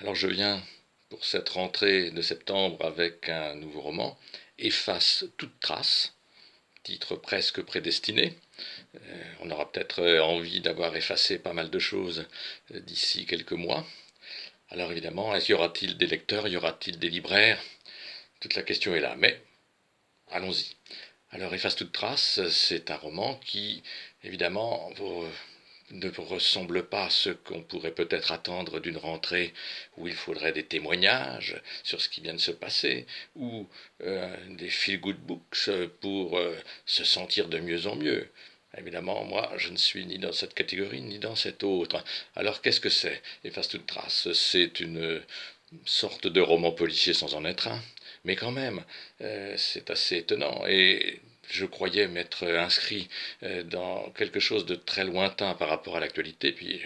Alors je viens pour cette rentrée de septembre avec un nouveau roman, Efface toute trace, titre presque prédestiné. On aura peut-être envie d'avoir effacé pas mal de choses d'ici quelques mois. Alors évidemment, y aura-t-il des lecteurs, y aura-t-il des libraires? Toute la question est là, mais allons-y. Alors Efface toute trace, c'est un roman qui, évidemment, ne ressemble pas à ce qu'on pourrait peut-être attendre d'une rentrée où il faudrait des témoignages sur ce qui vient de se passer, ou des feel-good books pour se sentir de mieux en mieux. Évidemment, moi, je ne suis ni dans cette catégorie ni dans cette autre. Alors, qu'est-ce que c'est Efface toute trace. C'est une sorte de roman policier sans en être un, mais quand même, c'est assez étonnant. Et je croyais m'être inscrit dans quelque chose de très lointain par rapport à l'actualité, puis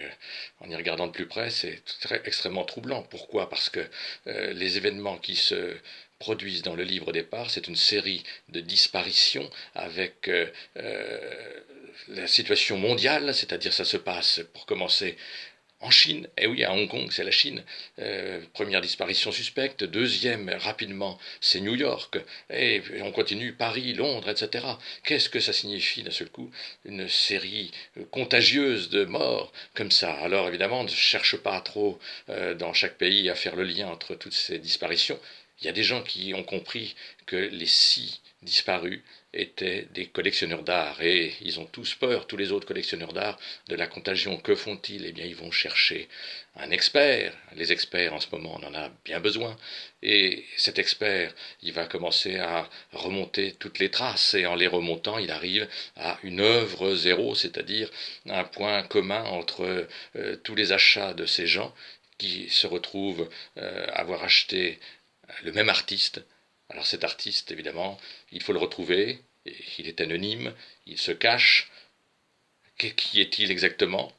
en y regardant de plus près, c'est extrêmement troublant. Pourquoi? Parce que les événements qui se produisent dans le livre au départ, c'est une série de disparitions avec la situation mondiale, c'est-à-dire ça se passe, pour commencer, en Chine, et oui, à Hong Kong, c'est la Chine. Première disparition suspecte, deuxième rapidement, c'est New York, et on continue Paris, Londres, etc. Qu'est-ce que ça signifie d'un seul coup? Une série contagieuse de morts comme ça. Alors évidemment, ne cherche pas trop dans chaque pays à faire le lien entre toutes ces disparitions. Il y a des gens qui ont compris que les 6 disparus étaient des collectionneurs d'art et ils ont tous peur, tous les autres collectionneurs d'art, de la contagion. Que font-ils? Eh bien, ils vont chercher un expert. Les experts, en ce moment, on en a bien besoin. Et cet expert, il va commencer à remonter toutes les traces et en les remontant, il arrive à une œuvre zéro, c'est-à-dire un point commun entre tous les achats de ces gens qui se retrouvent avoir acheté le même artiste. Alors cet artiste, évidemment, il faut le retrouver, il est anonyme, il se cache. Qui est-il exactement?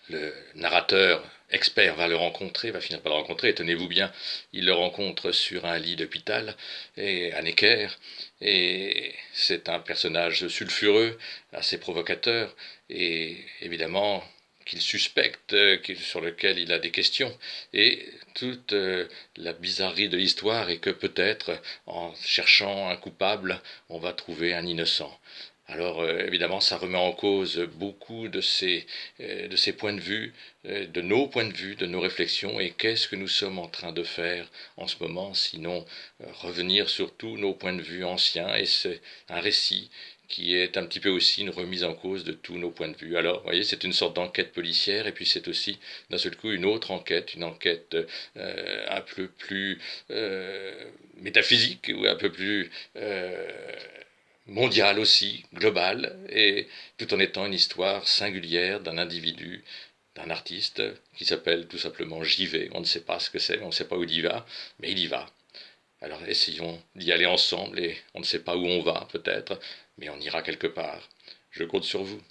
Le narrateur expert va le rencontrer, va finir par le rencontrer, et tenez-vous bien, il le rencontre sur un lit d'hôpital, et à Necker, et c'est un personnage sulfureux, assez provocateur, et évidemment qu'il suspecte, sur lequel il a des questions, et toute la bizarrerie de l'histoire est que peut-être, en cherchant un coupable, on va trouver un innocent. Alors évidemment, ça remet en cause beaucoup de ces points de vue, de nos points de vue, de nos réflexions, et qu'est-ce que nous sommes en train de faire en ce moment, sinon revenir sur tous nos points de vue anciens, et c'est un récit qui est un petit peu aussi une remise en cause de tous nos points de vue. Alors, vous voyez, c'est une sorte d'enquête policière, et puis c'est aussi, d'un seul coup, une autre enquête, une enquête un peu plus métaphysique, ou un peu plus mondiale aussi, globale, et tout en étant une histoire singulière d'un individu, d'un artiste qui s'appelle tout simplement JV. On ne sait pas ce que c'est, on ne sait pas où il y va, mais il y va. Alors essayons d'y aller ensemble, et on ne sait pas où on va peut-être, mais on ira quelque part. Je compte sur vous.